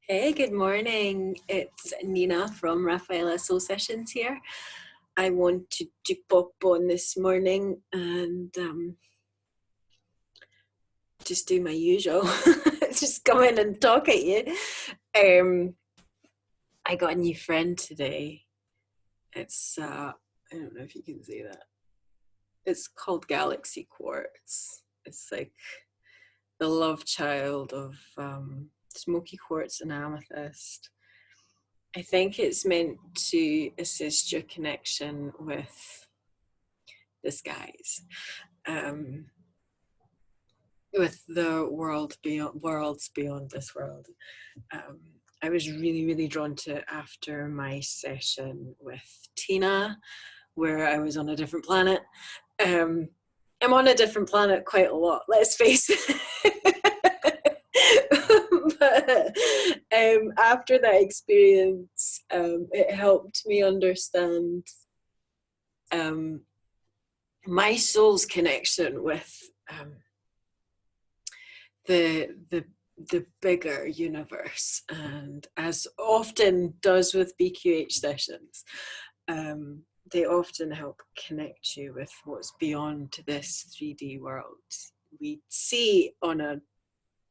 Hey, good morning. It's Nina from Rafaela Soul Sessions here. I wanted to pop on this morning and just do my usual, just come in and talk at you. I got a new friend today. It's, I don't know if you can see that. It's called Galaxy Quartz. It's like the love child of smoky quartz and amethyst. I think it's meant to assist your connection with the skies, with the worlds beyond this world. I was really drawn to it after my session with Tina, where I was on a different planet. I'm on a different planet quite a lot, let's face it. But after that experience, it helped me understand my soul's connection with the bigger universe, and as often does with BQH sessions, they often help connect you with what's beyond this 3D world we see on a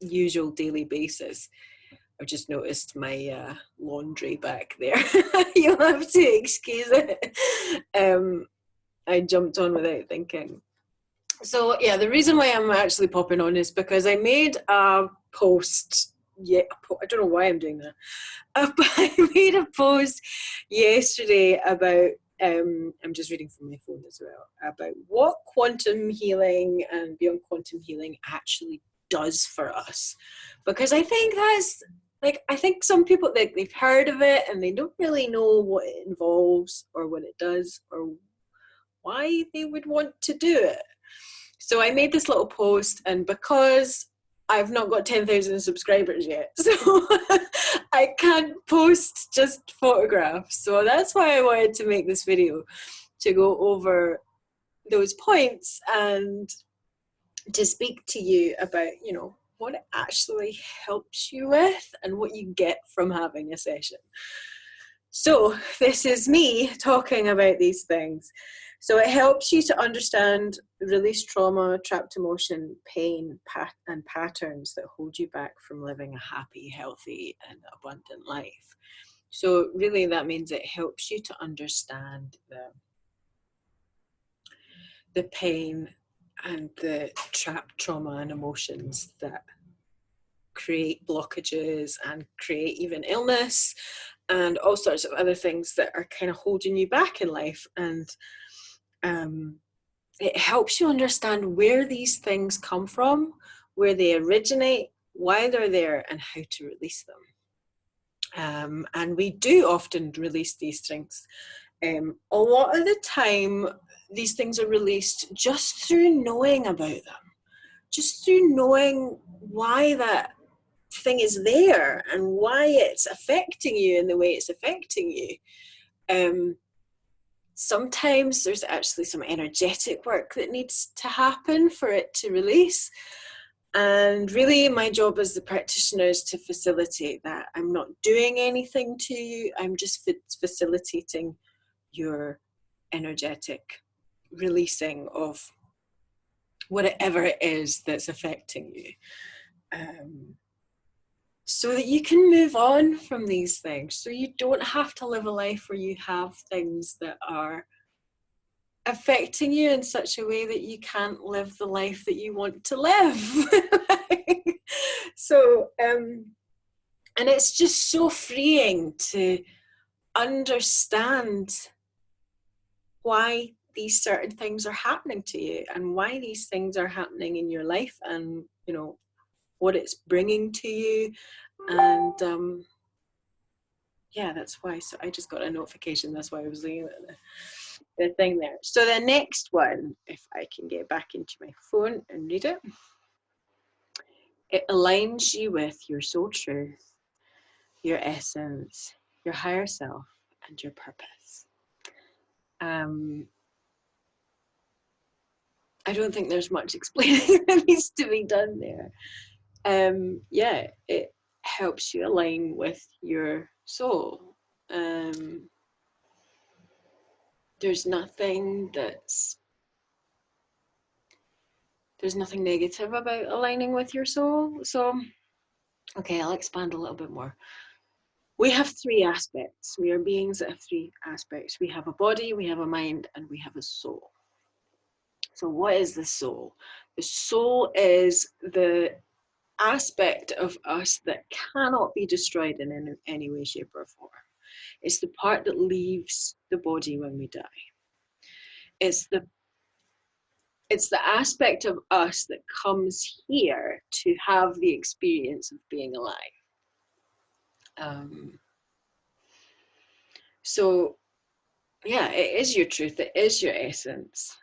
usual daily basis. I've just noticed my laundry back there. You'll have to excuse it. I jumped on without thinking. So yeah, the reason why I'm actually popping on is because I made a post. Yeah, I don't know why I'm doing that. But I made a post yesterday about, I'm just reading from my phone as well, about what quantum healing and beyond quantum healing actually does for us. Because I think that's, like, I think some people, they've heard of it and they don't really know what it involves or what it does or why they would want to do it. So I made this little post, and because I've not got 10,000 subscribers yet, so I can't post just photographs. So that's why I wanted to make this video, to go over those points and to speak to you about, what it actually helps you with and what you get from having a session. So this is me talking about these things. So it helps you to understand, release trauma, trapped emotion, pain, and patterns that hold you back from living a happy, healthy, and abundant life. So really that means it helps you to understand the pain and the trapped trauma and emotions that create blockages and create even illness and all sorts of other things that are kind of holding you back in life. And it helps you understand where these things come from, where they originate, why they're there, and how to release them. And we do often release these things. A lot of the time, these things are released just through knowing about them, just through knowing why that thing is there and why it's affecting you in the way it's affecting you. Sometimes there's actually some energetic work that needs to happen for it to release. And really my job as the practitioner is to facilitate that. I'm not doing anything to you. I'm just facilitating your energetic releasing of whatever it is that's affecting you. So that you can move on from these things, so you don't have to live a life where you have things that are affecting you in such a way that you can't live the life that you want to live. So, and it's just so freeing to understand why these certain things are happening to you and why these things are happening in your life, and what it's bringing to you. And yeah, that's why. So I just got a notification, that's why I was looking at the thing there. So the next one, if I can get back into my phone and read it, it aligns you with your soul truth, your essence, your higher self, and your purpose. I don't think there's much explaining that needs to be done there. Yeah, it helps you align with your soul. There's nothing negative about aligning with your soul. So, okay, I'll expand a little bit more. We have three aspects. We are beings that have three aspects. We have a body, we have a mind, and we have a soul. So what is the soul? The soul is the aspect of us that cannot be destroyed in any way, shape, or form. It's the part that leaves the body when we die. It's the aspect of us that comes here to have the experience of being alive. So yeah, it is your truth, it is your essence.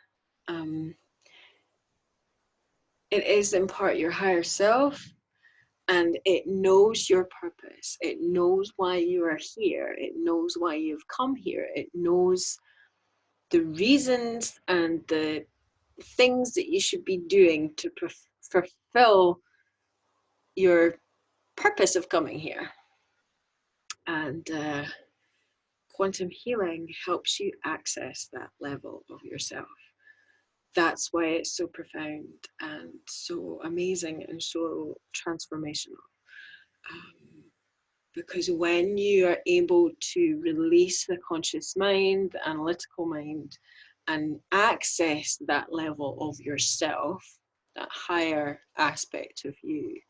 It is in part your higher self, and it knows your purpose. It knows why you are here. It knows why you've come here. It knows the reasons and the things that you should be doing to fulfill your purpose of coming here. And quantum healing helps you access that level of yourself. That's why it's so profound and so amazing and so transformational. Because when you are able to release the conscious mind, the analytical mind, and access that level of yourself, that higher aspect of you,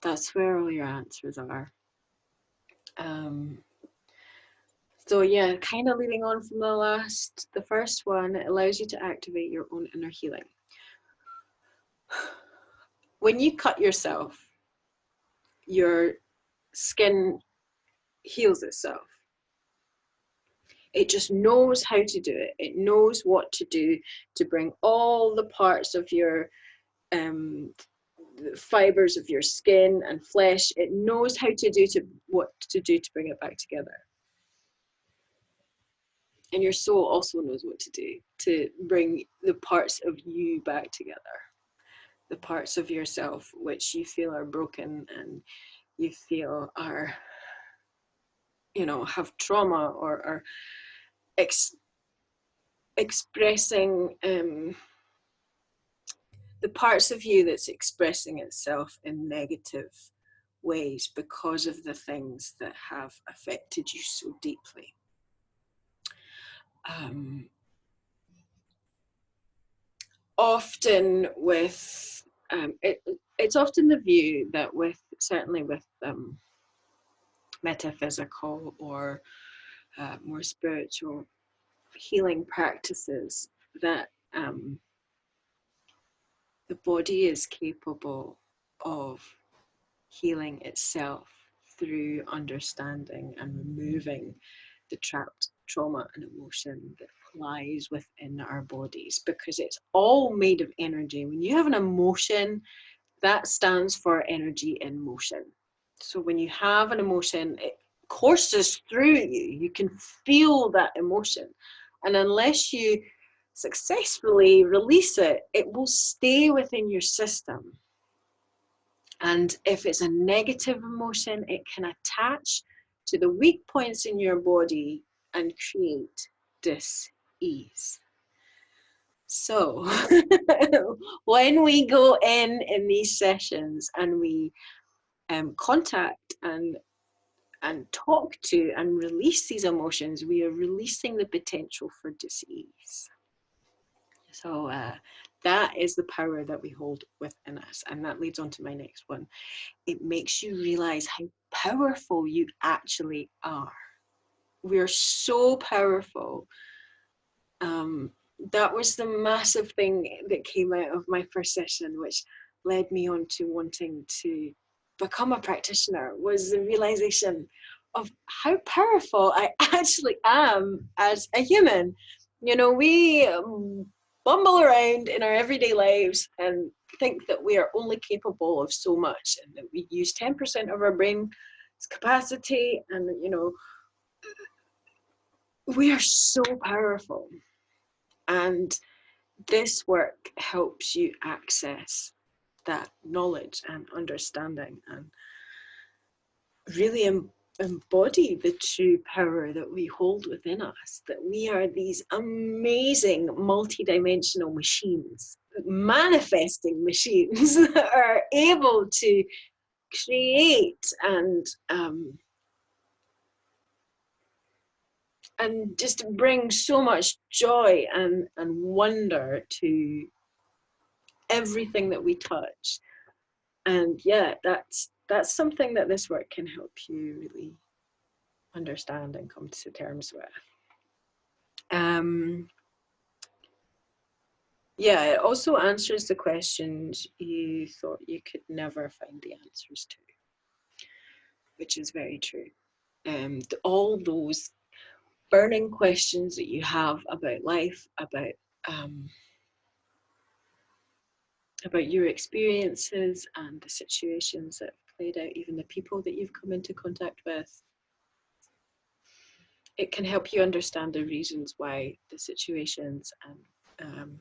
that's where all your answers are. So yeah, kind of leading on from the first one, it allows you to activate your own inner healing. When you cut yourself, your skin heals itself. It just knows how to do it. It knows what to do to bring all the parts of your the fibers of your skin and flesh. It knows how to do what to do to bring it back together. And your soul also knows what to do to bring the parts of you back together. The parts of yourself which you feel are broken and you feel are, have trauma or are expressing the parts of you that's expressing itself in negative ways because of the things that have affected you so deeply. Often with, it's often the view that certainly with metaphysical or more spiritual healing practices, that the body is capable of healing itself through understanding and removing the trapped trauma and emotion that lies within our bodies, because it's all made of energy. When you have an emotion, that stands for energy in motion. So when you have an emotion, it courses through you. You can feel that emotion. And unless you successfully release it, it will stay within your system. And if it's a negative emotion, it can attach to the weak points in your body and create dis-ease. So when we go in these sessions and we contact and talk to and release these emotions, we are releasing the potential for dis-ease. So that is the power that we hold within us. And that leads on to my next one. It makes you realize how powerful you actually are. We're so powerful. That was the massive thing that came out of my first session, which led me on to wanting to become a practitioner, was the realization of how powerful I actually am as a human. We bumble around in our everyday lives and think that we are only capable of so much, and that we use 10% of our brain's capacity, and we are so powerful. And this work helps you access that knowledge and understanding. And really embody the true power that we hold within us, that we are these amazing multidimensional machines, manifesting machines that are able to create and just bring so much joy and wonder to everything that we touch. And yeah, that's something that this work can help you really understand and come to terms with. Yeah, it also answers the questions you thought you could never find the answers to, which is very true. All those burning questions that you have about life, about your experiences and the situations that have played out, even the people that you've come into contact with, it can help you understand the reasons why the situations and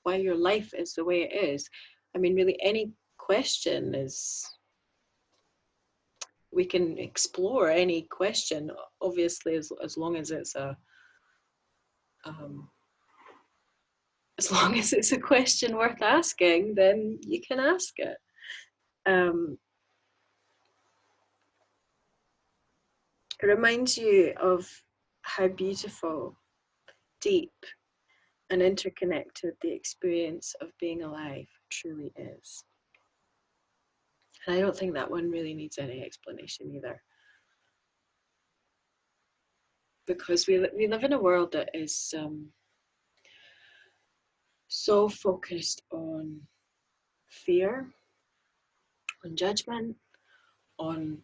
why your life is the way it is. I mean, really, any question is, we can explore any question, obviously, as long as it's as long as it's a question worth asking, then you can ask it. It reminds you of how beautiful, deep, and interconnected the experience of being alive truly is. And I don't think that one really needs any explanation either. Because we live in a world that is so focused on fear, on judgment, on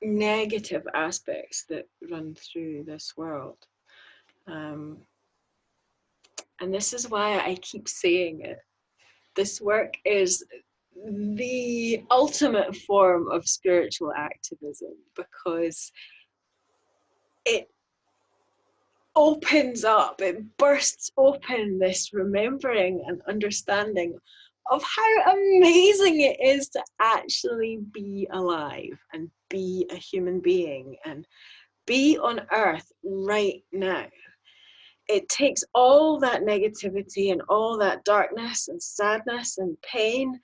negative aspects that run through this world. And this is why I keep saying it. This work is the ultimate form of spiritual activism, because it opens up, it bursts open this remembering and understanding of how amazing it is to actually be alive and be a human being and be on earth right now. It takes all that negativity and all that darkness and sadness and pain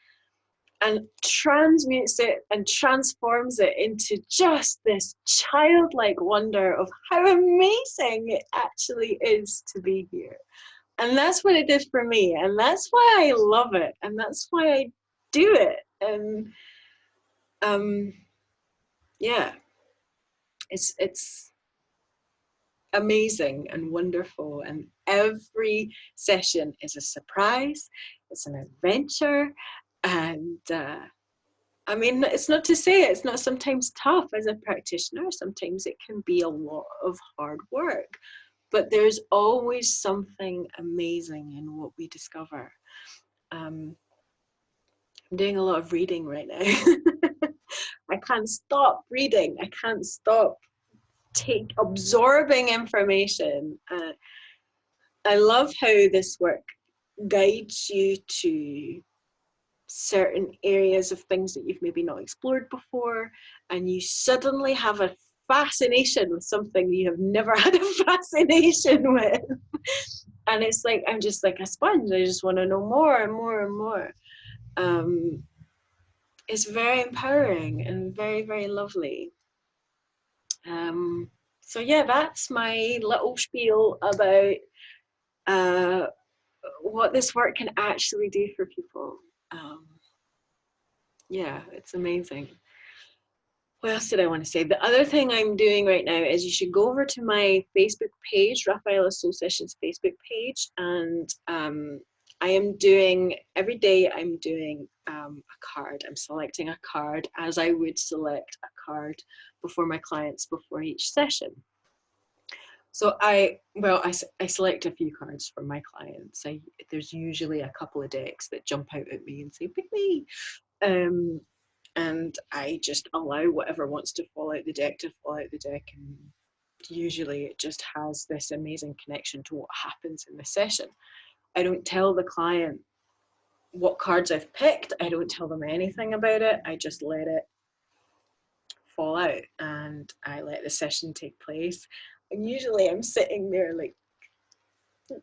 and transmutes it and transforms it into just this childlike wonder of how amazing it actually is to be here. And that's what it did for me, and that's why I love it, and that's why I do it. And yeah, it's amazing and wonderful, and every session is a surprise, it's an adventure. And I mean, it's not to say it's not sometimes tough as a practitioner. Sometimes it can be a lot of hard work, but there's always something amazing in what we discover. I'm doing a lot of reading right now. I can't stop reading. I can't stop absorbing information. I love how this work guides you to certain areas of things that you've maybe not explored before, and you suddenly have a fascination with something you have never had a fascination with. And it's like, I'm just like a sponge. I just want to know more and more and more. It's very empowering and very, very lovely. So yeah, that's my little spiel about what this work can actually do for people. Yeah, it's amazing. What else did I want to say? The other thing I'm doing right now is you should go over to my Facebook page, Rafaela Soul Sessions Facebook page, and I am doing, every day I'm doing a card. I'm selecting a card as I would select a card before my clients before each session. So I select a few cards for my clients. There's usually a couple of decks that jump out at me and say, pick me. And I just allow whatever wants to fall out the deck to fall out the deck. And usually it just has this amazing connection to what happens in the session. I don't tell the client what cards I've picked. I don't tell them anything about it. I just let it fall out and I let the session take place. And usually I'm sitting there like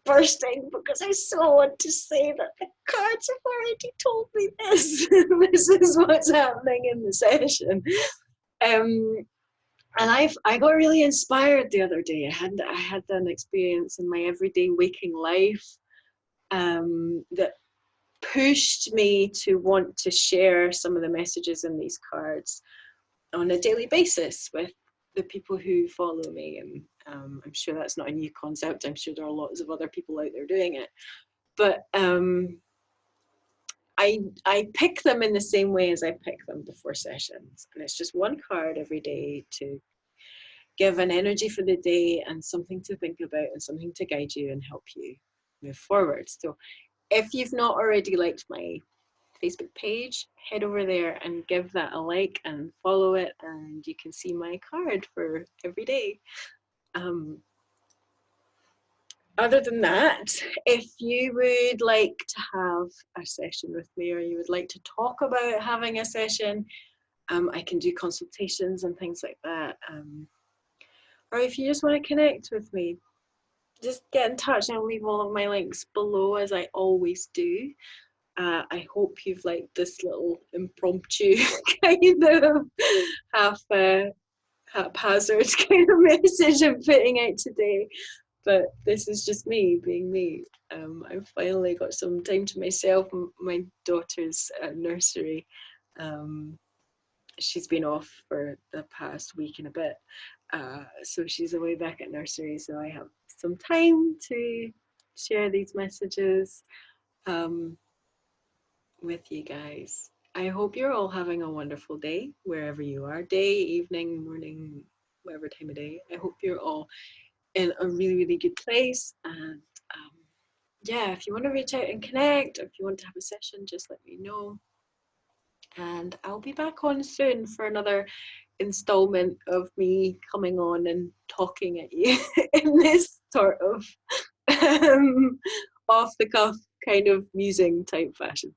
bursting because I so want to say that the cards have already told me this. This is what's happening in the session. And I got really inspired the other day. I had an experience in my everyday waking life that pushed me to want to share some of the messages in these cards on a daily basis with the people who follow me. And I'm sure that's not a new concept. I'm sure there are lots of other people out there doing it. But I pick them in the same way as I pick them before sessions. And it's just one card every day to give an energy for the day and something to think about and something to guide you and help you move forward. So if you've not already liked my Facebook page, head over there and give that a like and follow it, and you can see my card for every day. Other than that, if you would like to have a session with me, or you would like to talk about having a session, I can do consultations and things like that. Or if you just want to connect with me, just get in touch. I'll leave all of my links below, as I always do. I hope you've liked this little impromptu kind of haphazard kind of message I'm putting out today. But this is just me being me. I've finally got some time to myself. My daughter's at nursery. She's been off for the past week and a bit. So she's away back at nursery. So I have some time to share these messages with you guys. I hope you're all having a wonderful day, wherever you are, day, evening, morning, whatever time of day. I hope you're all in a really, really good place. And yeah, if you want to reach out and connect, or if you want to have a session, just let me know. And I'll be back on soon for another installment of me coming on and talking at you in this sort of off the cuff kind of musing type fashion.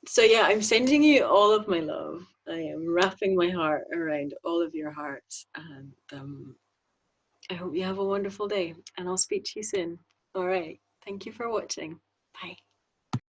So yeah, I'm sending you all of my love. I am wrapping my heart around all of your hearts, and I hope you have a wonderful day, and I'll speak to you soon. All right. Thank you for watching. Bye.